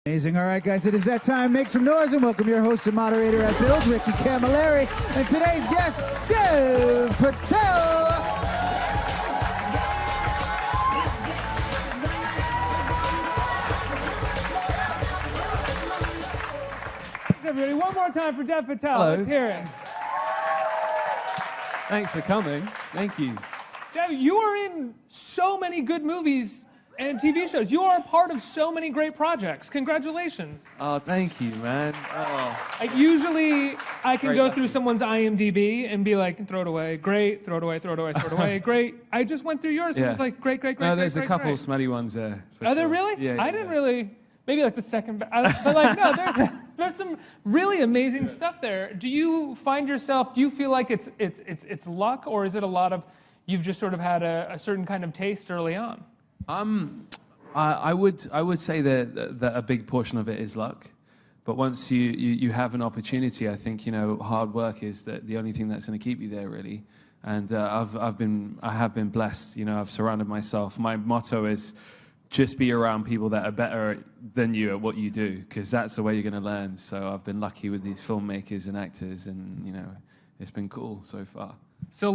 Amazing. All right, guys, it is that time. Make some noise and welcome your host and moderator at Build, Ricky Camilleri, and today's guest, Dev Patel. Thanks, everybody. One more time for Dev Patel. Hello. Let's hear it. Thanks for coming. Thank you. Dev, you are in so many good movies and TV shows. You are a part of so many great projects. Congratulations. Oh, thank you, man. Oh, Usually, I can Very go lucky. through someone's IMDb and be like, throw it away, great, throw it away, throw it away, throw it away, great. I just went through yours and it was like, great, great, great, no, great, there's great, a couple great. smelly ones there. Are there really? Yeah. I didn't really, maybe like the second, but like, no, there's some really amazing stuff there. Do you find yourself, do you feel like it's luck, or is it a lot of, you've just sort of had a certain kind of taste early on? I would say that a big portion of it is luck, but once you have an opportunity, I think hard work is the only thing that's going to keep you there, really. And I have been blessed. I've surrounded myself. My motto is just be around people that are better than you at what you do, because that's the way you're going to learn. So I've been lucky with these filmmakers and actors, and it's been cool so far. So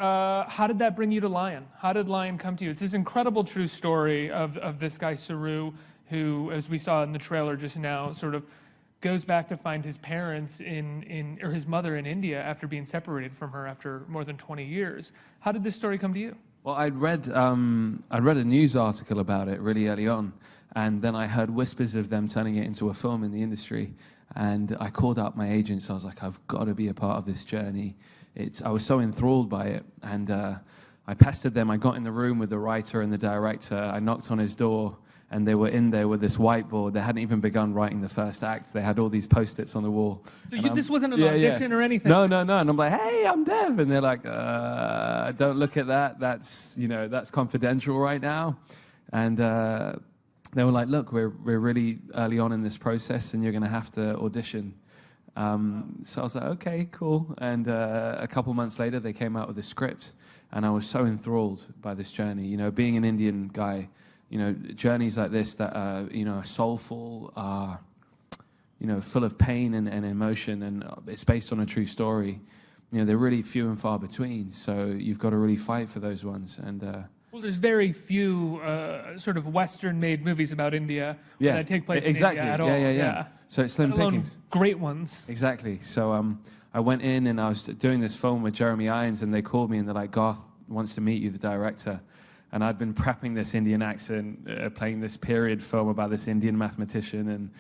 how did that bring you to Lion? How did Lion come to you? It's this incredible true story of this guy, Saru, who, as we saw in the trailer just now, sort of goes back to find his parents or his mother in India after being separated from her after more than 20 years. How did this story come to you? Well, I'd read a news article about it really early on, and then I heard whispers of them turning it into a film in the industry, and I called up my agents. I was like, I've got to be a part of this journey. I was so enthralled by it, and I pestered them. I got in the room with the writer and the director. I knocked on his door, and they were in there with this whiteboard. They hadn't even begun writing the first act. They had all these Post-its on the wall. So this wasn't an audition or anything? No. And I'm like, hey, I'm Dev. And they're like, don't look at that. That's confidential right now. And they were like, look, we're really early on in this process, and you're going to have to audition. So I was like, okay, cool. And a couple months later, they came out with a script, and I was so enthralled by this journey. Being an Indian guy, journeys like this that are, soulful, are, full of pain and emotion, and it's based on a true story. They're really few and far between. So you've got to really fight for those ones. And well, there's very few sort of Western-made movies about India that take place in India at all. Yeah. So it's slim pickings. Great ones. Exactly. So I went in and I was doing this film with Jeremy Irons, and they called me and they're like, Garth wants to meet you, the director. And I'd been prepping this Indian accent, playing this period film about this Indian mathematician, and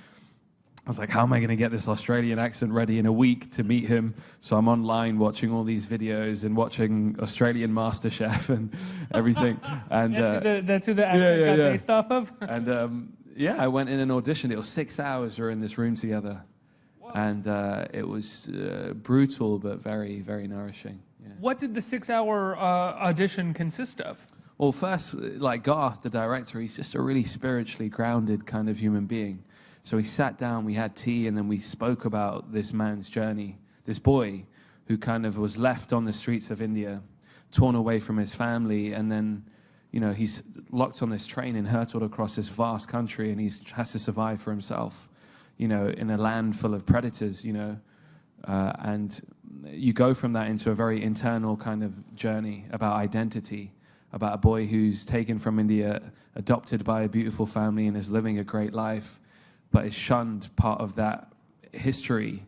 I was like, how am I going to get this Australian accent ready in a week to meet him? So I'm online watching all these videos and watching Australian MasterChef and everything. And that's who the accent got based off of? And I went in and auditioned. It was 6 hours we were in this room together. Whoa. And it was brutal, but very, very nourishing. Yeah. What did the 6-hour audition consist of? Well, first, like Garth, the director, he's just a really spiritually grounded kind of human being. So we sat down, we had tea, and then we spoke about this man's journey, this boy who kind of was left on the streets of India, torn away from his family, and then, he's locked on this train and hurtled across this vast country, and he has to survive for himself, in a land full of predators, and you go from that into a very internal kind of journey about identity, about a boy who's taken from India, adopted by a beautiful family, and is living a great life, but is shunned part of that history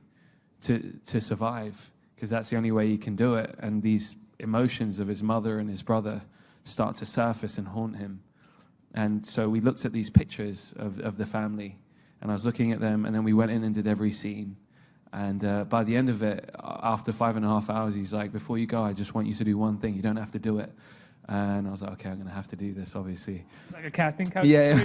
to survive, because that's the only way he can do it. And these emotions of his mother and his brother start to surface and haunt him. And so we looked at these pictures of the family, and I was looking at them, and then we went in and did every scene. And by the end of it, after 5.5 hours, he's like, before you go, I just want you to do one thing. You don't have to do it. And I was like, okay, I'm going to have to do this, obviously. It's like a casting couch? Yeah.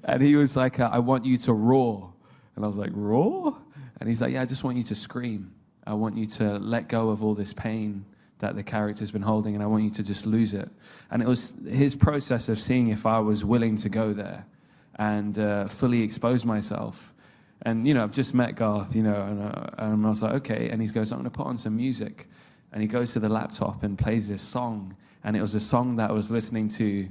And he was like, I want you to roar. And I was like, roar? And he's like, yeah, I just want you to scream. I want you to let go of all this pain that the character's been holding, and I want you to just lose it. And it was his process of seeing if I was willing to go there and fully expose myself. And, I've just met Garth, and I was like, okay. And he goes, I'm going to put on some music. And he goes to the laptop and plays this song. And it was a song that I was listening to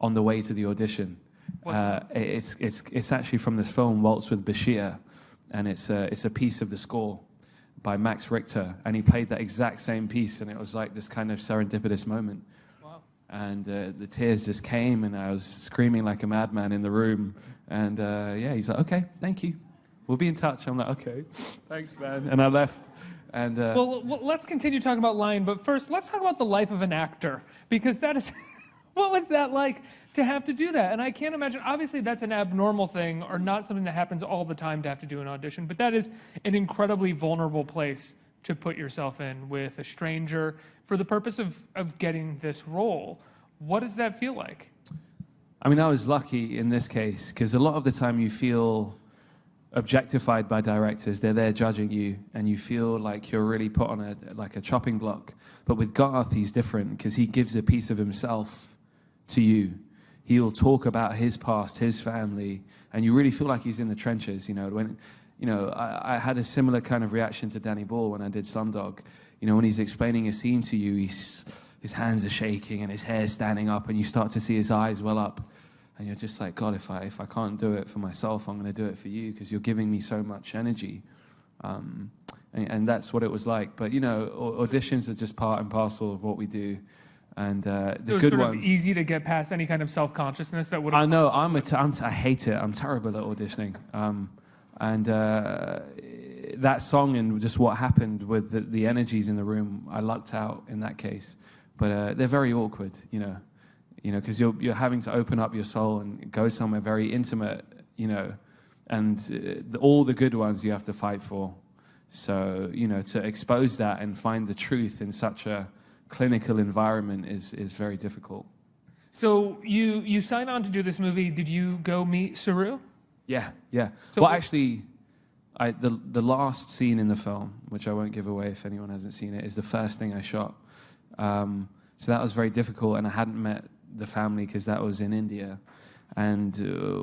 on the way to the audition. What's that? It's actually from this film Waltz with Bashir, and it's a piece of the score by Max Richter, and he played that exact same piece, and it was like this kind of serendipitous moment. Wow. And the tears just came, and I was screaming like a madman in the room. And yeah, he's like, "Okay, thank you. We'll be in touch." I'm like, "Okay, thanks, man." And I left. And Well, let's continue talking about Lion, but first, let's talk about the life of an actor, because that is, what was that like to have to do that? And I can't imagine, obviously that's an abnormal thing, or not something that happens all the time to have to do an audition, but that is an incredibly vulnerable place to put yourself in with a stranger for the purpose of getting this role. What does that feel like? I mean, I was lucky in this case, because a lot of the time you feel objectified by directors. They're there judging you, and you feel like you're really put on a chopping block. But with Garth, he's different, because he gives a piece of himself to you. He'll talk about his past, his family, and you really feel like he's in the trenches. I had a similar kind of reaction to Danny Boyle when I did Slumdog. When he's explaining a scene to you, his hands are shaking and his hair's standing up, and you start to see his eyes well up. And you're just like, God, if I can't do it for myself, I'm going to do it for you, because you're giving me so much energy. And that's what it was like. But, auditions are just part and parcel of what we do. And the good ones. Easy to get past any kind of self-consciousness that would have... I know, I hate it. I'm terrible at auditioning. That song and just what happened with the energies in the room, I lucked out in that case. But they're very awkward, because you're having to open up your soul and go somewhere very intimate, and all the good ones you have to fight for. So, to expose that and find the truth in such a clinical environment is very difficult. So you signed on to do this movie. Did you go meet Saru? Yeah. So well, actually, the last scene in the film, which I won't give away if anyone hasn't seen it, is the first thing I shot. So that was very difficult, and I hadn't met the family because that was in India. And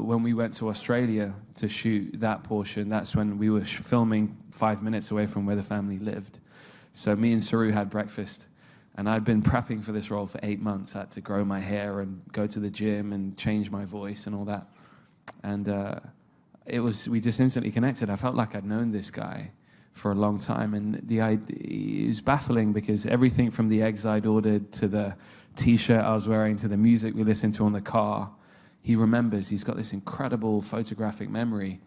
when we went to Australia to shoot that portion, that's when we were filming 5 minutes away from where the family lived. So me and Saru had breakfast, and I'd been prepping for this role for 8 months. I had to grow my hair and go to the gym and change my voice and all that. And we just instantly connected. I felt like I'd known this guy for a long time, and it was baffling, because everything from the eggs I'd ordered to the T-shirt I was wearing to the music we listened to on the car, he remembers. He's got this incredible photographic memory.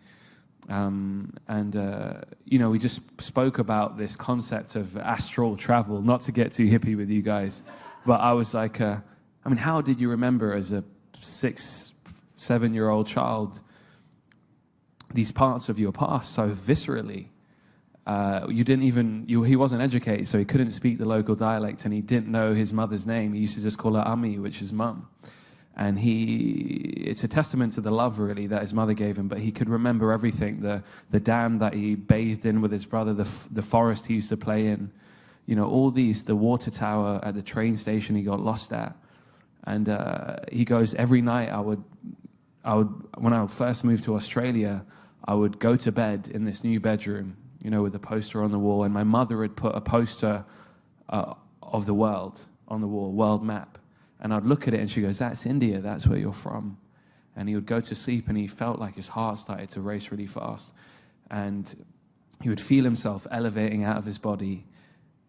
We just spoke about this concept of astral travel, not to get too hippie with you guys, but I was like, how did you remember as a 6, 7-year-old child these parts of your past so viscerally? He wasn't educated, so he couldn't speak the local dialect, and he didn't know his mother's name. He used to just call her Ami, which is mum. And it's a testament to the love, really, that his mother gave him, but he could remember everything, the dam that he bathed in with his brother, the forest he used to play in, all these, the water tower at the train station he got lost at. And he goes, every night when I first moved to Australia, I would go to bed in this new bedroom, with a poster on the wall, and my mother had put a poster of the world on the wall, world map. And I'd look at it, and she goes, "That's India, that's where you're from." And he would go to sleep, and he felt like his heart started to race really fast. And he would feel himself elevating out of his body,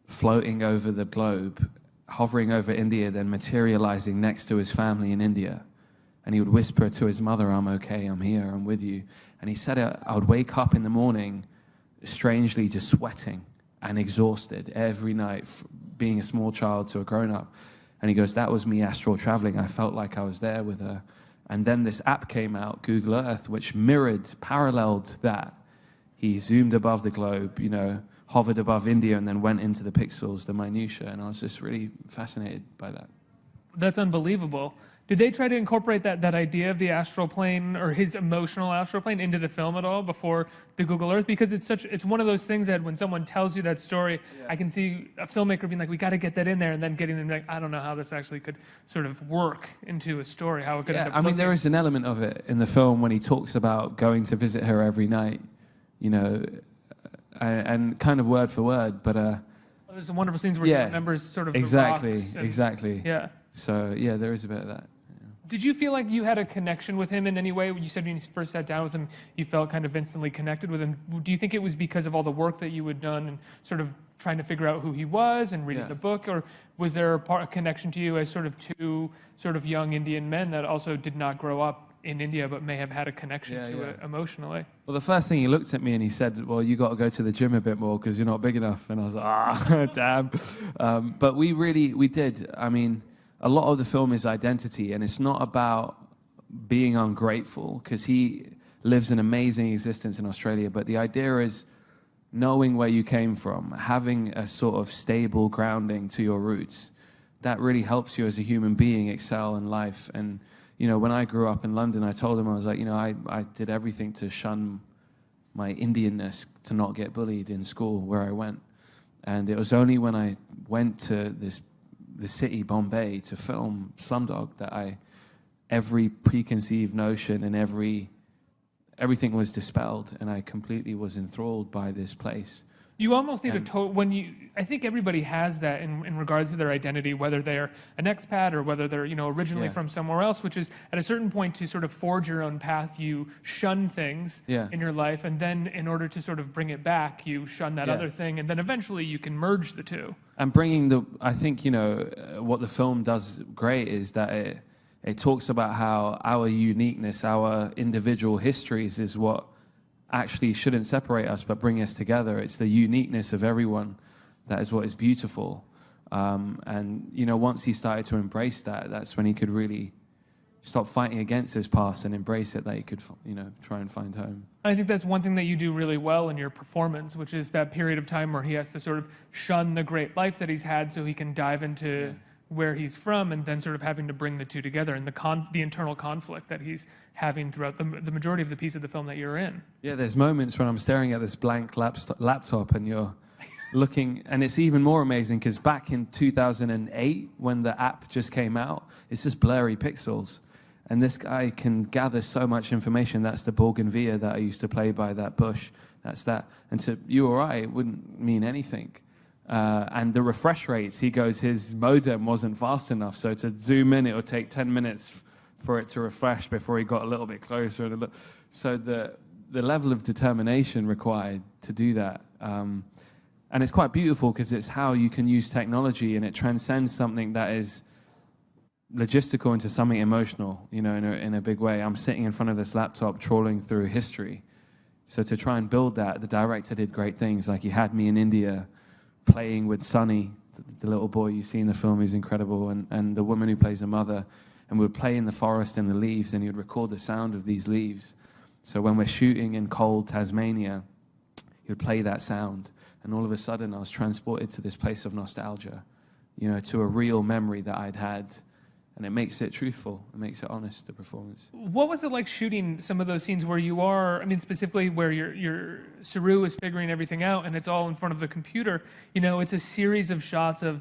floating over the globe, hovering over India, then materializing next to his family in India. And he would whisper to his mother, "I'm okay, I'm here, I'm with you." And he said, I would wake up in the morning, strangely just sweating and exhausted every night, being a small child to a grown-up. And he goes, "That was me astral traveling. I felt like I was there with her." And then this app came out, Google Earth, which paralleled that. He zoomed above the globe, hovered above India, and then went into the pixels, the minutiae. And I was just really fascinated by that. That's unbelievable. Did they try to incorporate that idea of the astral plane, or his emotional astral plane, into the film at all before the Google Earth? Because it's one of those things that when someone tells you that story, I can see a filmmaker being like, "We got to get that in there," and then getting them like, "I don't know how this actually could sort of work into a story, how it could." Yeah, there is an element of it in the film when he talks about going to visit her every night, and kind of word for word, but there's some wonderful scenes where he remembers sort of exactly, the rocks exactly. Yeah. So yeah, there is a bit of that. Did you feel like you had a connection with him in any way? You said when you first sat down with him, you felt kind of instantly connected with him. Do you think it was because of all the work that you had done and sort of trying to figure out who he was and reading the book, or was there a connection to you as sort of two sort of young Indian men that also did not grow up in India but may have had a connection to it emotionally? Well, the first thing he looked at me and he said, well, you got to go to the gym a bit more because you're not big enough. And I was like, damn. But we did. I mean, a lot of the film is identity, and it's not about being ungrateful because he lives an amazing existence in Australia. But the idea is knowing where you came from, having a sort of stable grounding to your roots. That really helps you as a human being excel in life. And, you know, when I grew up in London, I told him, I was like, you know, I did everything to shun my Indianness, to not get bullied in school where I went. And it was only when I went to the city, Bombay, to film Slumdog that every preconceived notion and everything was dispelled, and I completely was enthralled by this place. You almost need I think everybody has that in regards to their identity, whether they're an expat or whether they're, you know, originally from somewhere else, which is at a certain point to sort of forge your own path, you shun things in your life, and then in order to sort of bring it back, you shun that other thing, and then eventually you can merge the two. And I think, you know, what the film does great is that it talks about how our uniqueness, our individual histories is what actually shouldn't separate us but bring us together. It's the uniqueness of everyone that is what is beautiful. And, you know, once he started to embrace that, that's when he could really stop fighting against his past and embrace it, that he could, you know, try and find home. I think that's one thing that you do really well in your performance, which is that period of time where he has to sort of shun the great life that he's had so he can dive into where he's from, and then sort of having to bring the two together, and the internal conflict that he's having throughout the majority of the piece of the film that you're in. Yeah, there's moments when I'm staring at this blank laptop and you're looking, and it's even more amazing because back in 2008, when the app just came out, it's just blurry pixels. And this guy can gather so much information. That's the bougainvillea that I used to play by, that bush. That's that. And to you or I, it wouldn't mean anything. And the refresh rates, he goes, his modem wasn't fast enough. So to zoom in, it would take 10 minutes for it to refresh before he got a little bit closer. So the level of determination required to do that. And it's quite beautiful because it's how you can use technology, and it transcends something that is logistical into something emotional, you know, in a big way. I'm sitting in front of this laptop trawling through history. So to try and build that, the director did great things. Like he had me in India playing with Sonny, the little boy you see in the film, who's incredible, and the woman who plays a mother. And we would play in the forest in the leaves, and he would record the sound of these leaves. So when we're shooting in cold Tasmania, he would play that sound. And all of a sudden, I was transported to this place of nostalgia, you know, to a real memory that I'd had. And it makes it truthful. It makes it honest, the performance. What was it like shooting some of those scenes where you are, I mean, specifically where your Saru is figuring everything out and it's all in front of the computer? You know, it's a series of shots of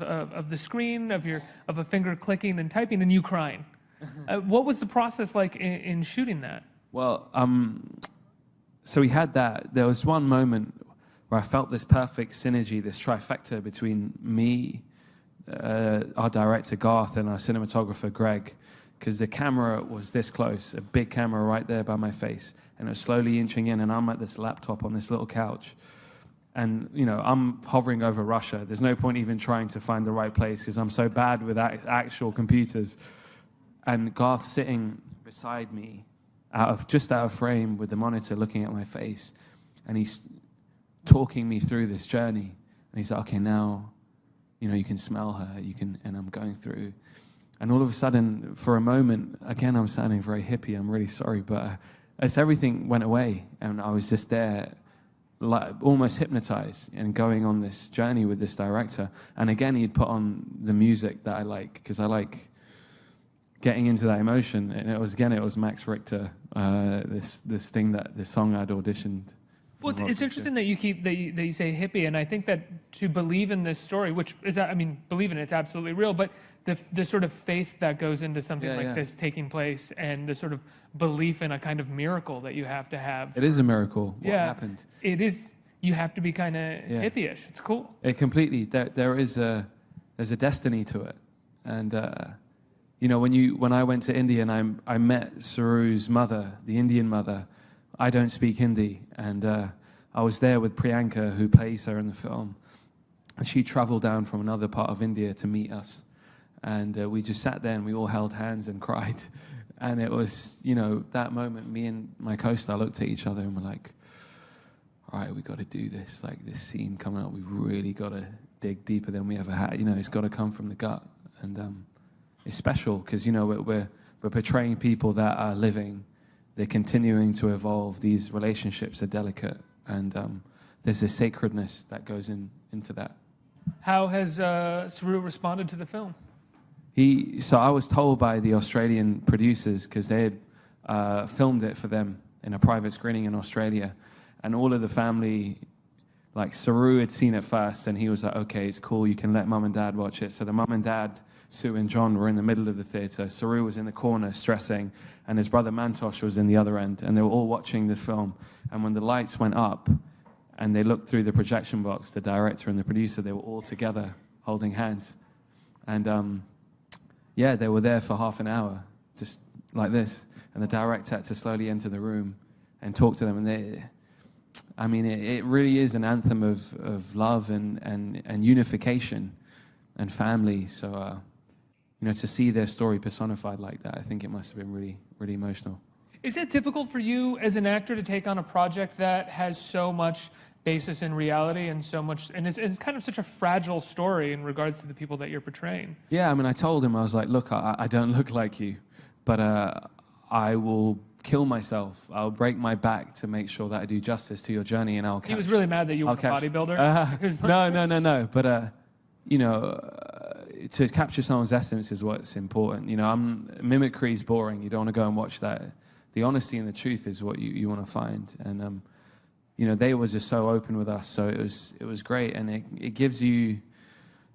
the screen, of a finger clicking and typing, and you crying. What was the process like in shooting that? Well, so we had that. There was one moment where I felt this perfect synergy, this trifecta between me, our director Garth, and our cinematographer Greg, because the camera was this close, a big camera right there by my face, and it was slowly inching in, and I'm at this laptop on this little couch, and you know, I'm hovering over Russia. There's no point even trying to find the right place because I'm so bad with actual computers. And Garth sitting beside me, just out of frame with the monitor, looking at my face, and he's talking me through this journey, and he's like, okay, now, you know, you can smell her, and I'm going through. And all of a sudden, for a moment, again, I'm sounding very hippie, I'm really sorry, but as everything went away, and I was just there, like, almost hypnotized, and going on this journey with this director. And again, he'd put on the music that I like, because I like getting into that emotion. And it was Max Richter, this song I'd auditioned. Well, it's interesting that you say hippie, and I think that to believe in this story, which is, I mean, believe in it, it's absolutely real, but the sort of faith that goes into something like this taking place, and the sort of belief in a kind of miracle that you have to have. It is a miracle what happened. It is. You have to be kind of hippie-ish. It's cool. It completely, there's a destiny to it. And when I went to India and I met Saru's mother, the Indian mother, I don't speak Hindi, and I was there with Priyanka, who plays her in the film, and she traveled down from another part of India to meet us, and we just sat there and we all held hands and cried, and it was, that moment, me and my co-star looked at each other and were like, all right, we got to do this, like this scene coming up, we've really got to dig deeper than we ever had, it's got to come from the gut, and it's special because, we're portraying people that are living, they're continuing to evolve, these relationships are delicate, and there's a sacredness that goes into that. How has Saru responded to the film? So I was told by the Australian producers, because they had filmed it for them in a private screening in Australia, and all of the family, like Saru had seen it first, and he was like, okay, it's cool, you can let mum and dad watch it. So the mum and dad, Sue and John, were in the middle of the theater. Saru was in the corner stressing, and his brother Mantosh was in the other end, and they were all watching this film. And when the lights went up and they looked through the projection box, the director and the producer, they were all together holding hands. And they were there for half an hour, just like this. And the director had to slowly enter the room and talk to them. And it really is an anthem of love and unification and family. So, to see their story personified like that, I think it must have been really, really emotional. Is it difficult for you as an actor to take on a project that has so much basis in reality and so much, and it's kind of such a fragile story in regards to the people that you're portraying? Yeah, I told him, I was like, look, I don't look like you, but I will kill myself. I'll break my back to make sure that I do justice to your journey, and I'll catch. He was really mad that you were a bodybuilder? No, but to capture someone's essence is what's important. Mimicry is boring. You don't want to go and watch that. The honesty and the truth is what you want to find. And they were just so open with us, so it was great. And it gives you,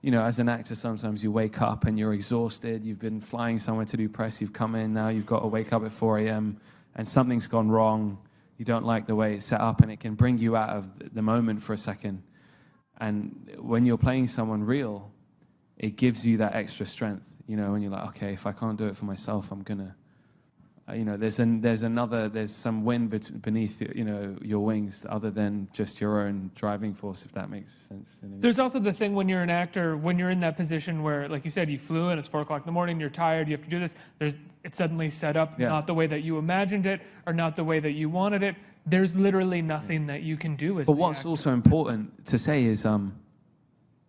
as an actor, sometimes you wake up and you're exhausted. You've been flying somewhere to do press. You've come in, now you've got to wake up at 4 a.m. and something's gone wrong. You don't like the way it's set up, and it can bring you out of the moment for a second. And when you're playing someone real, it gives you that extra strength, when you're like, okay, if I can't do it for myself, I'm gonna, there's some wind beneath, your wings other than just your own driving force, if that makes sense. There's also the thing when you're an actor, when you're in that position where, like you said, you flew in, it's 4 o'clock in the morning, you're tired, you have to do this, it's suddenly set up not the way that you imagined it or not the way that you wanted it. There's literally nothing that you can do as But what's also important to say is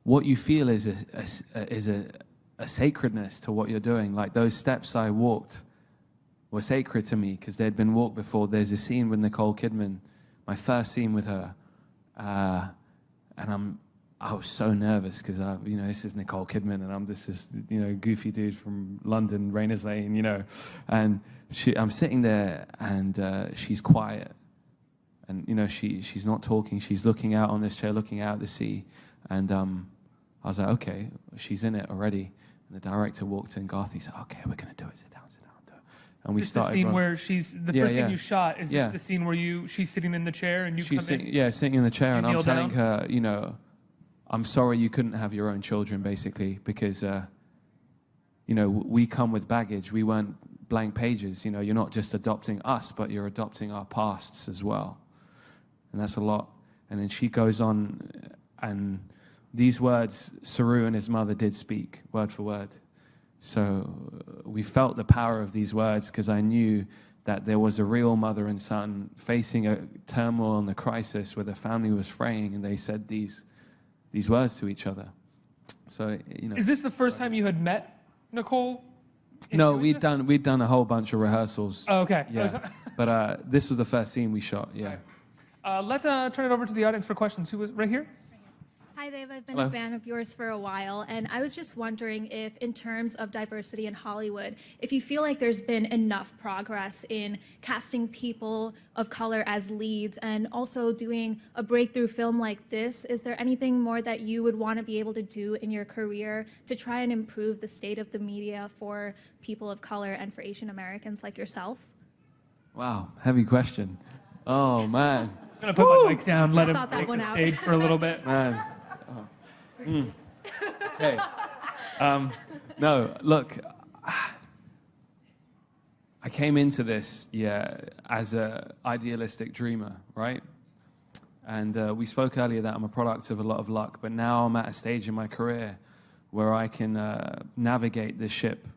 what you feel is a sacredness to what you're doing. Like those steps I walked were sacred to me because they'd been walked before. There's a scene with Nicole Kidman, my first scene with her, and I was so nervous because this is Nicole Kidman and I'm just this goofy dude from London, Rayners Lane, and I'm sitting there and she's quiet. And, she's not talking. She's looking out on this chair, looking out at the sea. And I was like, okay, she's in it already. And the director walked in, Garth, he said, okay, we're going to do it. Sit down, do it. And we started. The scene where the first scene you shot, is this the scene where she's sitting in the chair and you come in? Yeah, sitting in the chair. And I'm telling down? her, I'm sorry you couldn't have your own children, basically, because, we come with baggage. We weren't blank pages. You're not just adopting us, but you're adopting our pasts as well. And that's a lot. And then she goes on, and these words Saru and his mother did speak, word for word. So we felt the power of these words because I knew that there was a real mother and son facing a turmoil and a crisis where the family was fraying, and they said these words to each other. So, Is this the first time you had met Nicole? No, we'd done a whole bunch of rehearsals. Oh, okay. Yeah. But this was the first scene we shot, yeah. Let's turn it over to the audience for questions. Who was right here? Hi, Dave. I've been a fan of yours for a while, and I was just wondering if, in terms of diversity in Hollywood, if you feel like there's been enough progress in casting people of color as leads and also doing a breakthrough film like this. Is there anything more that you would want to be able to do in your career to try and improve the state of the media for people of color and for Asian Americans like yourself? Wow, heavy question. Oh, man. I'm going to put my mic down, let him take the out. stage for a little bit. Man. Okay. No, look, came into this, as a idealistic dreamer, right? And we spoke earlier that I'm a product of a lot of luck, but now I'm at a stage in my career where I can navigate this ship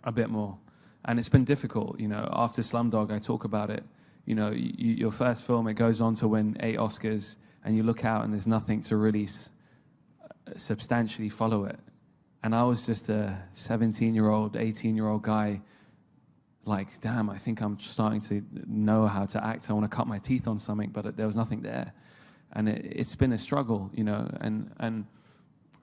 a bit more. And it's been difficult, after Slumdog, I talk about it. Your first film, it goes on to win 8 Oscars, and you look out and there's nothing to really substantially follow it. And I was just a 17-year-old, 18-year-old guy, like, damn, I think I'm starting to know how to act. I want to cut my teeth on something, but there was nothing there. And it's been a struggle, and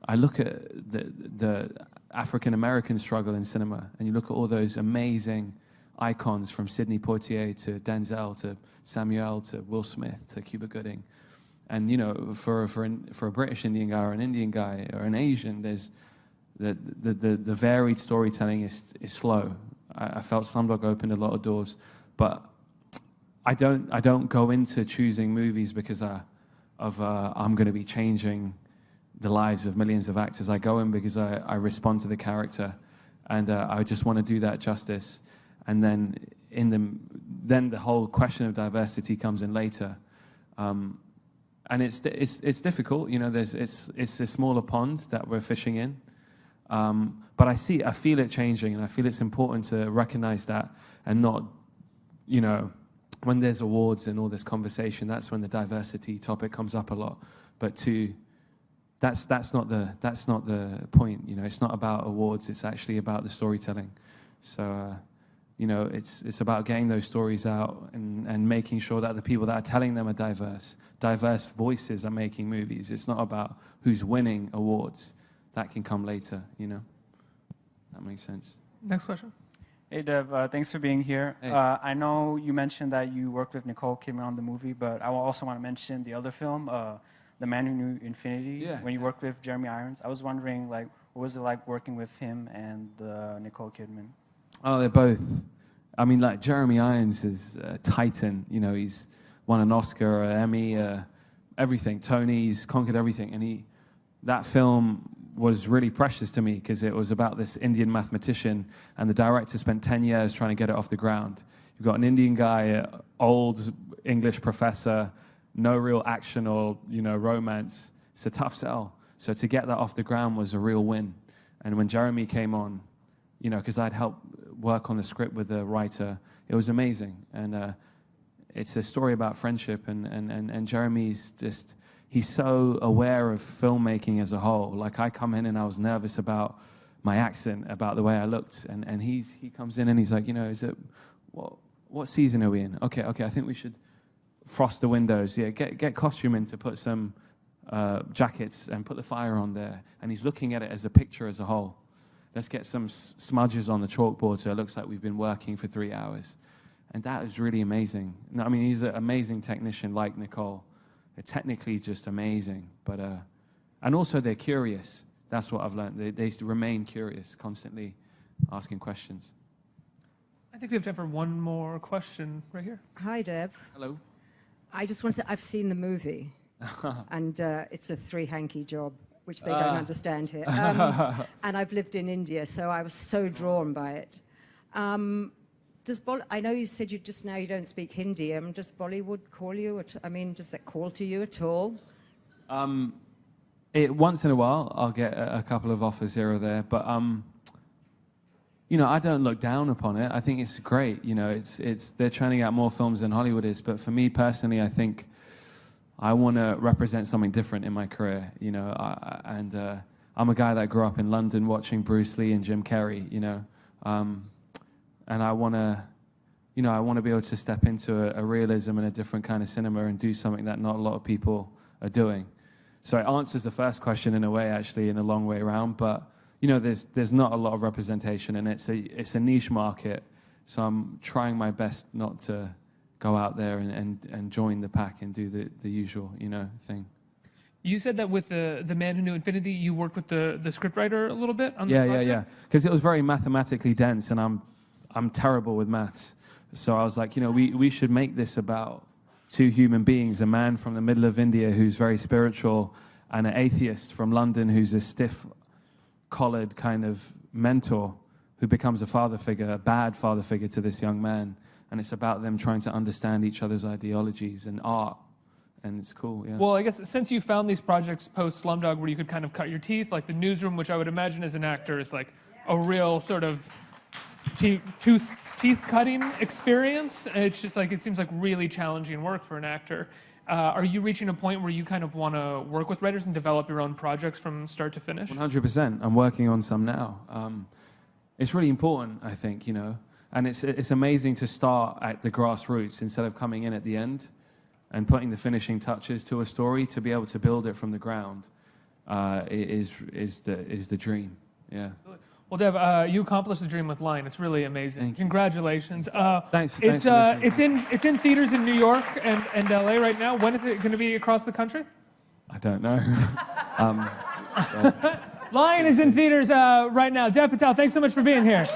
I look at the African-American struggle in cinema, and you look at all those amazing icons from Sidney Poitier to Denzel to Samuel to Will Smith to Cuba Gooding. And, for a British Indian guy or an Indian guy or an Asian, there's the varied storytelling is slow. I felt Slumdog opened a lot of doors, but I don't go into choosing movies because I'm going to be changing the lives of millions of actors. I go in because I respond to the character, and I just want to do that justice. And then then the whole question of diversity comes in later, and it's difficult. It's a smaller pond that we're fishing in. But I feel it changing, and I feel it's important to recognize that, and not, when there's awards and all this conversation, that's when the diversity topic comes up a lot. But that's not the point. It's not about awards. It's actually about the storytelling. So, it's about getting those stories out and making sure that the people that are telling them are diverse voices are making movies. It's not about who's winning awards. That can come later, That makes sense. Next question. Hey, Dev, thanks for being here. Hey. I know you mentioned that you worked with Nicole Kidman on the movie, but I also want to mention the other film, The Man Who Knew Infinity, when you worked with Jeremy Irons. I was wondering, what was it like working with him and Nicole Kidman? Oh, they're both. I mean, Jeremy Irons is a titan. He's won an Oscar, an Emmy, everything. Tony's conquered everything. And that film was really precious to me because it was about this Indian mathematician, and the director spent 10 years trying to get it off the ground. You've got an Indian guy, old English professor, no real action or romance. It's a tough sell. So to get that off the ground was a real win. And when Jeremy came on, because I'd helped work on the script with the writer, it was amazing. And it's a story about friendship, and Jeremy's just, he's so aware of filmmaking as a whole. I come in and I was nervous about my accent, about the way I looked, and he comes in and he's like, is it, what season are we in? Okay, I think we should frost the windows. Yeah, get costume in to put some jackets and put the fire on there. And he's looking at it as a picture as a whole. Let's get some smudges on the chalkboard so it looks like we've been working for 3 hours. And that was really amazing. I mean, he's an amazing technician like Nicole. They're technically just amazing, but and also they're curious. That's what I've learned. They remain curious, constantly asking questions. I think we have time for one more question right here. Hi, Deb. Hello. I just want to. I've seen the movie, and it's a three-hanky job, which they don't understand here. And I've lived in India, so I was so drawn by it. I know you said you just now you don't speak Hindi. Does Bollywood call you? Does that call to you at all? Once in a while, I'll get a couple of offers here or there, but I don't look down upon it. I think it's great. They're churning out more films than Hollywood is, but for me personally, I think I want to represent something different in my career. I'm a guy that grew up in London watching Bruce Lee and Jim Carrey. And I want to be able to step into a realism and a different kind of cinema and do something that not a lot of people are doing. So it answers the first question in a way, actually, in a long way around. But there's not a lot of representation, and it's a niche market. So I'm trying my best not to go out there and join the pack and do the usual, thing. You said that with the Man Who Knew Infinity, you worked with the scriptwriter a little bit on the project? Yeah. Because it was very mathematically dense, and I'm terrible with maths. So I was like, we should make this about two human beings, a man from the middle of India who's very spiritual, and an atheist from London who's a stiff-collared kind of mentor who becomes a father figure, a bad father figure to this young man. And it's about them trying to understand each other's ideologies and art. And it's cool, yeah. Well, I guess since you found these projects post Slumdog where you could kind of cut your teeth, like The Newsroom, which I would imagine as an actor is like a real sort of teeth cutting experience. It's just like, it seems like really challenging work for an actor. Are you reaching a point where you kind of want to work with writers and develop your own projects from start to finish? 100%. I'm working on some now. It's really important, I think, you know, and it's amazing to start at the grassroots instead of coming in at the end and putting the finishing touches to a story. To be able to build it from the ground is the dream. Yeah. Well, Dev, you accomplished the dream with Lion. It's really amazing. Congratulations. Thanks. It's in theaters in New York and LA right now. When is it going to be across the country? I don't know. Lion is in theaters right now. Dev Patel, thanks so much for being here.